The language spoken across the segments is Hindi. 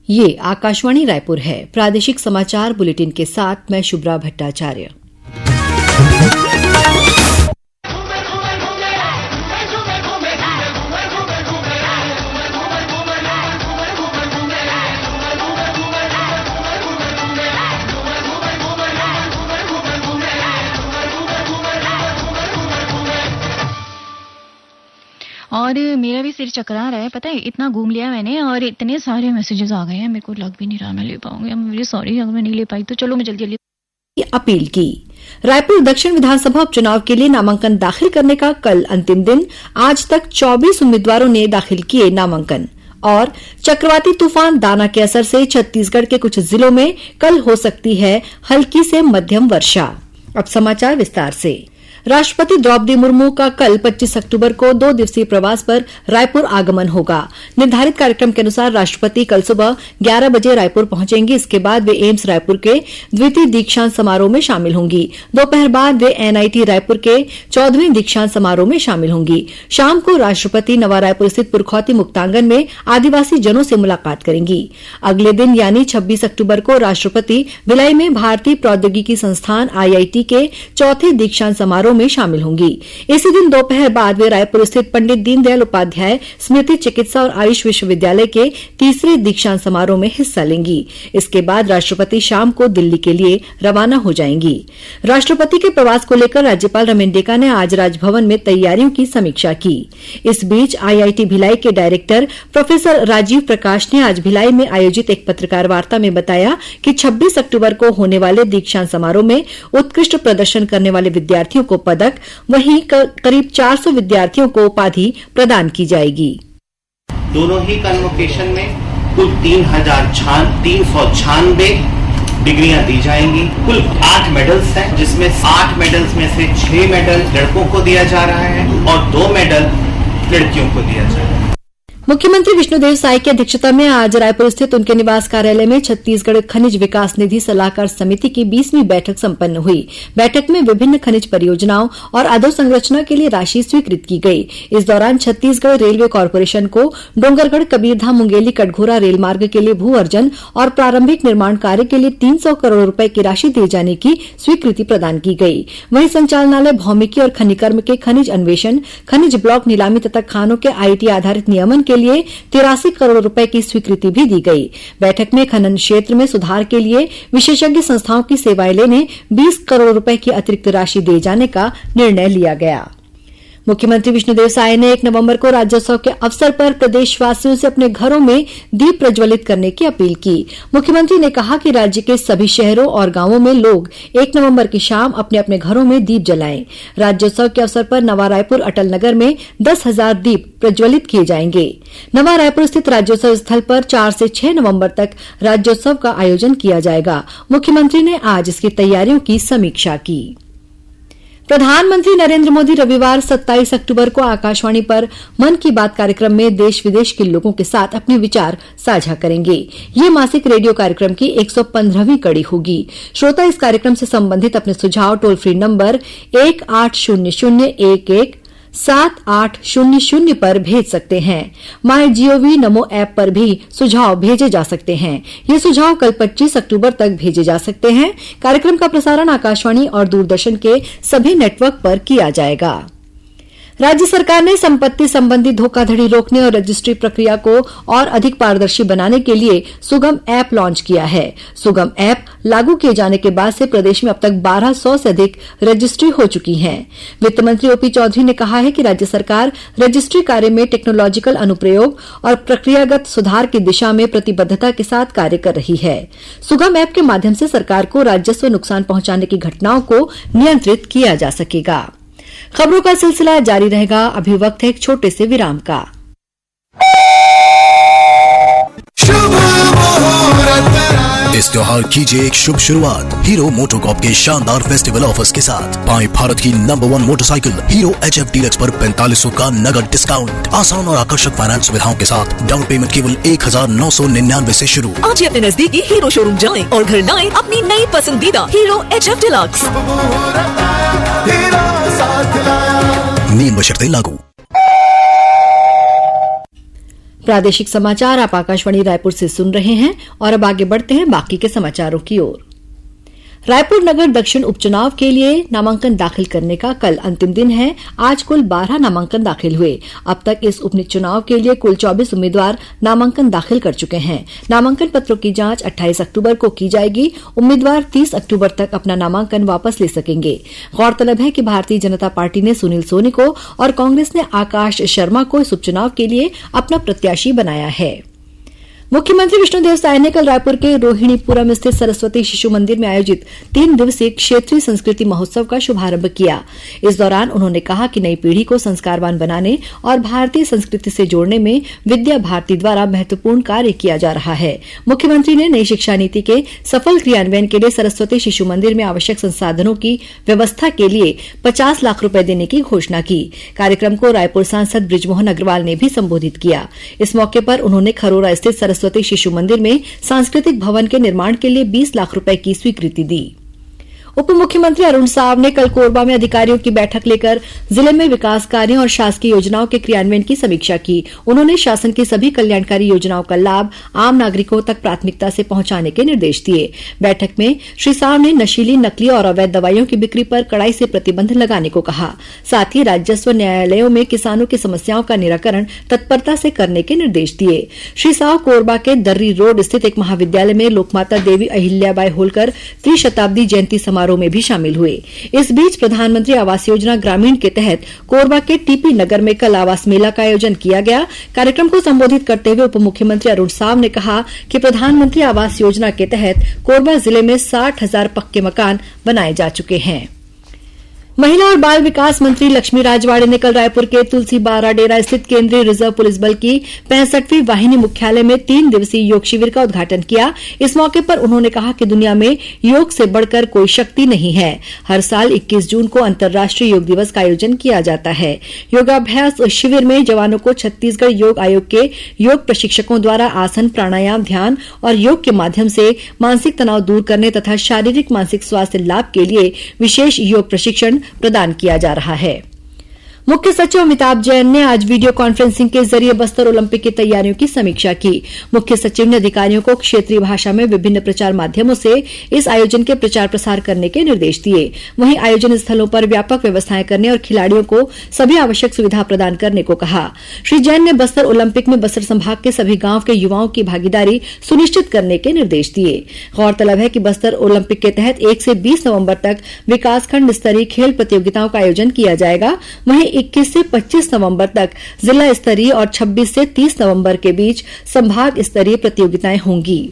ये आकाशवाणी रायपुर है। प्रादेशिक समाचार बुलेटिन के साथ मैं शुभ्रा भट्टाचार्य। और मेरा भी सिर चकरा रहा है, पता है, इतना घूम लिया मैंने और इतने सारे मैसेजेस आ गए हैं, मेरे को लग भी नहीं रहा मैं ले पाऊंगी। आई एम वेरी सॉरी अगर मैं नहीं ले पाई तो। चलो मैं जल्दी अपील की। रायपुर दक्षिण विधानसभा उपचुनाव के लिए नामांकन दाखिल करने का कल अंतिम दिन। आज तक 24 उम्मीदवारों ने दाखिल किए नामांकन। और चक्रवाती तूफान दाना के असर से छत्तीसगढ़ के कुछ जिलों में कल हो सकती है हल्की से मध्यम वर्षा। अब समाचार विस्तार से। राष्ट्रपति द्रौपदी मुर्मू का कल 25 अक्टूबर को 2 दिवसीय प्रवास पर रायपुर आगमन होगा। निर्धारित कार्यक्रम के अनुसार राष्ट्रपति कल सुबह 11 बजे रायपुर पहुंचेंगी। इसके बाद वे एम्स रायपुर के द्वितीय दीक्षांत समारोह में शामिल होंगी। दोपहर बाद वे एनआईटी रायपुर के 14वें दीक्षांत समारोह में शामिल होंगी। शाम को राष्ट्रपति नवा रायपुर स्थित पुरखौती मुक्तांगन में आदिवासी जनों से मुलाकात करेंगी। अगले दिन यानी 26 अक्टूबर को राष्ट्रपति भिलाई में भारतीय प्रौद्योगिकी संस्थान आईआईटी के 4थे दीक्षांत समारोह में शामिल होंगी। इसी दिन दोपहर बाद वे रायपुर स्थित पंडित दीनदयाल उपाध्याय स्मृति चिकित्सा और आयुष विश्वविद्यालय के 3रे दीक्षांत समारोह में हिस्सा लेंगी। इसके बाद राष्ट्रपति शाम को दिल्ली के लिए रवाना हो जाएंगी। राष्ट्रपति के प्रवास को लेकर राज्यपाल रमेन डेका ने आज राजभवन में तैयारियों की समीक्षा की। इस बीच आईआईटी भिलाई के डायरेक्टर प्रोफेसर राजीव प्रकाश ने आज भिलाई में आयोजित एक पत्रकार वार्ता में बताया कि 26 अक्टूबर को होने वाले दीक्षांत समारोह में उत्कृष्ट प्रदर्शन करने वाले विद्यार्थियों को पदक, वहीं करीब 400 विद्यार्थियों को उपाधि प्रदान की जाएगी। दोनों ही कन्वोकेशन में कुल 3,396 डिग्रियां दी जाएंगी। कुल 8 मेडल्स हैं, जिसमें 8 मेडल्स में से 6 मेडल लड़कों को दिया जा रहा है और 2 मेडल लड़कियों को दिया जा रहा है। मुख्यमंत्री विष्णुदेव साय की अध्यक्षता में आज रायपुर स्थित उनके निवास कार्यालय में छत्तीसगढ़ खनिज विकास निधि सलाहकार समिति की 20वीं बैठक संपन्न हुई। बैठक में विभिन्न खनिज परियोजनाओं और अधोसंरचना के लिए राशि स्वीकृत की गई। इस दौरान छत्तीसगढ़ रेलवे कॉर्पोरेशन को डोंगरगढ़ कबीरधाम मुंगेली कटघोरा रेल मार्ग के लिए भू अर्जन और प्रारंभिक निर्माण कार्य के लिए 300 करोड़ रुपए की राशि दिए जाने की स्वीकृति प्रदान की गई। वहीं संचालनालय भौमिकी और खनिकर्म के खनिज अन्वेषण, खनिज ब्लॉक नीलामी तथा खानों के आईटी आधारित नियमन के लिए 83 करोड़ रुपए की स्वीकृति भी दी गई। बैठक में खनन क्षेत्र में सुधार के लिए विशेषज्ञ संस्थाओं की सेवाएं लेने 20 करोड़ रुपए की अतिरिक्त राशि दिए जाने का निर्णय लिया गया। मुख्यमंत्री विष्णुदेव साय ने 1 नवंबर को राज्योत्सव के अवसर पर प्रदेशवासियों से अपने घरों में दीप प्रज्वलित करने की अपील की। मुख्यमंत्री ने कहा कि राज्य के सभी शहरों और गांवों में लोग 1 नवंबर की शाम अपने अपने घरों में दीप जलाएं। राज्योत्सव के अवसर पर नवा रायपुर अटल नगर में 10,000 दीप प्रज्वलित किए जाएंगे। नवा रायपुर स्थित राज्योत्सव स्थल पर 4 से 6 नवंबर तक राज्योत्सव का आयोजन किया जाएगा। मुख्यमंत्री ने आज इसकी तैयारियों की समीक्षा की। प्रधानमंत्री नरेंद्र मोदी रविवार 27 अक्टूबर को आकाशवाणी पर मन की बात कार्यक्रम में देश विदेश के लोगों के साथ अपने विचार साझा करेंगे। ये मासिक रेडियो कार्यक्रम की 115वीं कड़ी होगी। श्रोता इस कार्यक्रम से संबंधित अपने सुझाव टोल फ्री नंबर 1800117800 पर भेज सकते हैं। माय जीओवी नमो ऐप पर भी सुझाव भेजे जा सकते हैं। ये सुझाव कल 25 अक्टूबर तक भेजे जा सकते हैं। कार्यक्रम का प्रसारण आकाशवाणी और दूरदर्शन के सभी नेटवर्क पर किया जाएगा। राज्य सरकार ने संपत्ति संबंधी धोखाधड़ी रोकने और रजिस्ट्री प्रक्रिया को और अधिक पारदर्शी बनाने के लिए सुगम ऐप लॉन्च किया है। सुगम ऐप लागू किए जाने के बाद से प्रदेश में अब तक 1200 से अधिक रजिस्ट्री हो चुकी हैं। वित्त मंत्री ओपी चौधरी ने कहा है कि राज्य सरकार रजिस्ट्री कार्य में टेक्नोलॉजिकल अनुप्रयोग और प्रक्रियागत सुधार की दिशा में प्रतिबद्धता के साथ कार्य कर रही है। सुगम ऐप के माध्यम से सरकार को राजस्व नुकसान पहुंचाने की घटनाओं को नियंत्रित किया जा सकेगा। खबरों का सिलसिला जारी रहेगा। अभी वक्त है एक छोटे से विराम का। इस त्योहार कीजिए एक शुभ शुरुआत हीरो मोटोकॉर्प के शानदार फेस्टिवल ऑफर्स के साथ। पाएं भारत की number 1 motorcycle hero HF deluxe पर 4500 का नगद डिस्काउंट। आसान और आकर्षक फाइनेंस सुविधाओं के साथ डाउन पेमेंट केवल 1999 से शुरू। आज ही अपने नजदीकी हीरो शोरूम जाएं और घर लाएं अपनी नई पसंदीदा हीरो HF डीलक्स। नियम बशर्ते लागू। प्रादेशिक समाचार आप आकाशवाणी रायपुर से सुन रहे हैं और अब आगे बढ़ते हैं बाकी के समाचारों की ओर। रायपुर नगर दक्षिण उपचुनाव के लिए नामांकन दाखिल करने का कल अंतिम दिन है। आज कुल 12 नामांकन दाखिल हुए। अब तक इस उपचुनाव के लिए कुल 24 उम्मीदवार नामांकन दाखिल कर चुके हैं। नामांकन पत्रों की जांच 28 अक्टूबर को की जाएगी। उम्मीदवार 30 अक्टूबर तक अपना नामांकन वापस ले सकेंगे। गौरतलब है कि भारतीय जनता पार्टी ने सुनील सोनी को और कांग्रेस ने आकाश शर्मा को इस उपचुनाव के लिए अपना प्रत्याशी बनाया है। मुख्यमंत्री विष्णुदेव साय ने कल रायपुर के रोहिणीपुरम स्थित सरस्वती शिशु मंदिर में आयोजित 3 दिवसीय क्षेत्रीय संस्कृति महोत्सव का शुभारंभ किया। इस दौरान उन्होंने कहा कि नई पीढ़ी को संस्कारवान बनाने और भारतीय संस्कृति से जोड़ने में विद्या भारती द्वारा महत्वपूर्ण कार्य किया जा रहा है। मुख्यमंत्री ने नई शिक्षा नीति के सफल क्रियान्वयन के लिए सरस्वती शिशु मंदिर में आवश्यक संसाधनों की व्यवस्था के लिए 50 लाख रुपए देने की घोषणा की। कार्यक्रम को रायपुर सांसद बृजमोहन अग्रवाल ने भी संबोधित किया। इस मौके पर उन्होंने खरोरा स्थित सरस्वती शिशु मंदिर में सांस्कृतिक भवन के निर्माण के लिए 20 लाख रुपए की स्वीकृति दी। उप मुख्यमंत्री अरुण साव ने कल कोरबा में अधिकारियों की बैठक लेकर जिले में विकास कार्यों और शासकीय योजनाओं के क्रियान्वयन की समीक्षा की। उन्होंने शासन की सभी कल्याणकारी योजनाओं का लाभ आम नागरिकों तक प्राथमिकता से पहुंचाने के निर्देश दिए। बैठक में श्री साव ने नशीली, नकली और अवैध दवाइयों की बिक्री पर कड़ाई से प्रतिबंध लगाने को कहा। साथ ही राजस्व न्यायालयों में किसानों की समस्याओं का निराकरण तत्परता से करने के निर्देश दिए। श्री साव कोरबा के दर्री रोड स्थित एक महाविद्यालय में लोकमाता देवी अहिल्याबाई होलकर त्रिशताब्दी जयंती समारोह में भी शामिल हुए। इस बीच प्रधानमंत्री आवास योजना ग्रामीण के तहत कोरबा के टीपी नगर में कल आवास मेला का आयोजन किया गया। कार्यक्रम को संबोधित करते हुए उप मुख्यमंत्री अरुण साव ने कहा कि प्रधानमंत्री आवास योजना के तहत कोरबा जिले में 60,000 पक्के मकान बनाए जा चुके हैं। महिला और बाल विकास मंत्री लक्ष्मी राजवाड़े ने कल रायपुर के तुलसी बारा डेरा स्थित केंद्रीय रिजर्व पुलिस बल की 65वीं वाहिनी मुख्यालय में 3 दिवसीय योग शिविर का उद्घाटन किया। इस मौके पर उन्होंने कहा कि दुनिया में योग से बढ़कर कोई शक्ति नहीं है। हर साल 21 जून को अंतर्राष्ट्रीय योग दिवस का आयोजन किया जाता है। योगाभ्यास शिविर में जवानों को छत्तीसगढ़ योग आयोग के योग प्रशिक्षकों द्वारा आसन, प्राणायाम, ध्यान और योग के माध्यम से मानसिक तनाव दूर करने तथा शारीरिक मानसिक स्वास्थ्य लाभ के लिए विशेष योग प्रशिक्षण प्रदान किया जा रहा है। मुख्य सचिव अमिताभ जैन ने आज वीडियो कॉन्फ्रेंसिंग के जरिए बस्तर ओलंपिक की तैयारियों की समीक्षा की। मुख्य सचिव ने अधिकारियों को क्षेत्रीय भाषा में विभिन्न प्रचार माध्यमों से इस आयोजन के प्रचार प्रसार करने के निर्देश दिए। वहीं आयोजन स्थलों पर व्यापक व्यवस्थाएं करने और खिलाड़ियों को सभी आवश्यक सुविधा प्रदान करने को कहा। श्री जैन ने बस्तर ओलंपिक में बस्तर संभाग के सभी गांव के युवाओं की भागीदारी सुनिश्चित करने के निर्देश दिए। गौरतलब है कि बस्तर ओलंपिक के तहत 1 से 20 नवंबर तक विकासखंड स्तरीय खेल प्रतियोगिताओं का आयोजन किया जाएगा। वहीं 21 से 25 नवंबर तक जिला स्तरीय और 26 से 30 नवंबर के बीच संभाग स्तरीय प्रतियोगिताएं होंगी।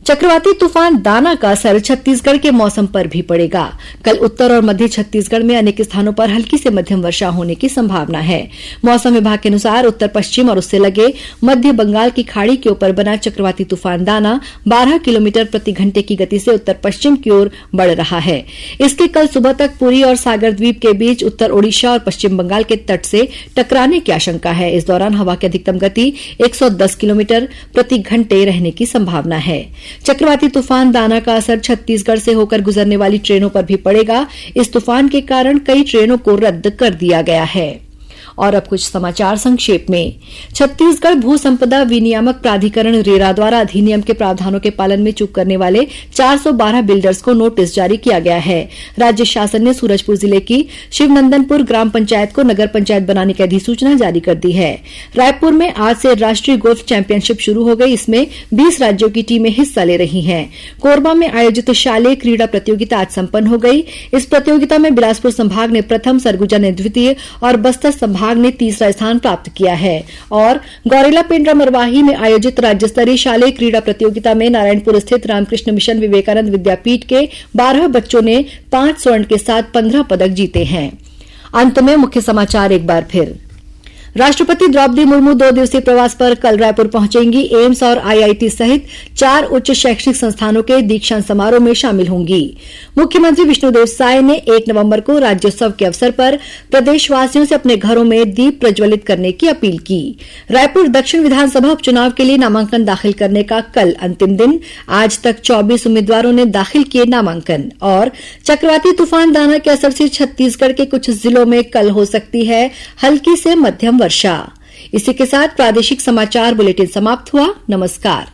चक्रवाती तूफान दाना का असर छत्तीसगढ़ के मौसम पर भी पड़ेगा। कल उत्तर और मध्य छत्तीसगढ़ में अनेक स्थानों पर हल्की से मध्यम वर्षा होने की संभावना है। मौसम विभाग के अनुसार उत्तर पश्चिम और उससे लगे मध्य बंगाल की खाड़ी के ऊपर बना चक्रवाती तूफान दाना 12 किलोमीटर प्रति घंटे की गति से उत्तर पश्चिम की ओर बढ़ रहा है। इसके कल सुबह तक पुरी और सागर द्वीप के बीच उत्तर ओडिशा और पश्चिम बंगाल के तट से टकराने की आशंका है। इस दौरान हवा की अधिकतम गति 110 किलोमीटर प्रति घंटे रहने की संभावना है। चक्रवाती तूफान दाना का असर छत्तीसगढ़ से होकर गुजरने वाली ट्रेनों पर भी पड़ेगा। इस तूफान के कारण कई ट्रेनों को रद्द कर दिया गया है। और अब कुछ समाचार संक्षेप में। छत्तीसगढ़ भू संपदा विनियामक प्राधिकरण रेरा द्वारा अधिनियम के प्रावधानों के पालन में चूक करने वाले 412 बिल्डर्स को नोटिस जारी किया गया है। राज्य शासन ने सूरजपुर जिले की शिवनंदनपुर ग्राम पंचायत को नगर पंचायत बनाने की अधिसूचना जारी कर दी है। रायपुर में आज से राष्ट्रीय गोल्फ चैंपियनशिप शुरू हो गई। इसमें 20 राज्यों की टीमें हिस्सा ले रही हैं। कोरबा में आयोजित शालेय क्रीड़ा प्रतियोगिता आज संपन्न हो गई। इस प्रतियोगिता में बिलासपुर संभाग ने प्रथम, सरगुजा ने द्वितीय और बस्तर संभाग ने तीसरा स्थान प्राप्त किया है। और गौरेला पेंड्रा मरवाही में आयोजित राज्य स्तरीय शालेय क्रीड़ा प्रतियोगिता में नारायणपुर स्थित रामकृष्ण मिशन विवेकानंद विद्यापीठ के 12 बच्चों ने 5 स्वर्ण के साथ 15 पदक जीते हैं। अंत में मुख्य समाचार एक बार फिर। राष्ट्रपति द्रौपदी मुर्मू 2 दिवसीय प्रवास पर कल रायपुर पहुंचेंगी। एम्स और आईआईटी सहित 4 उच्च शैक्षणिक संस्थानों के दीक्षांत समारोह में शामिल होंगी। मुख्यमंत्री विष्णुदेव साय ने 1 नवंबर को राज्योत्सव के अवसर पर प्रदेशवासियों से अपने घरों में दीप प्रज्वलित करने की अपील की। रायपुर दक्षिण विधानसभा उपचुनाव के लिए नामांकन दाखिल करने का कल अंतिम दिन। आज तक 24 उम्मीदवारों ने दाखिल किए नामांकन। और चक्रवाती तूफान दाना के असर से छत्तीसगढ़ के कुछ जिलों में कल हो सकती है हल्की से मध्यम वर्षा। इसी के साथ प्रादेशिक समाचार बुलेटिन समाप्त हुआ। नमस्कार।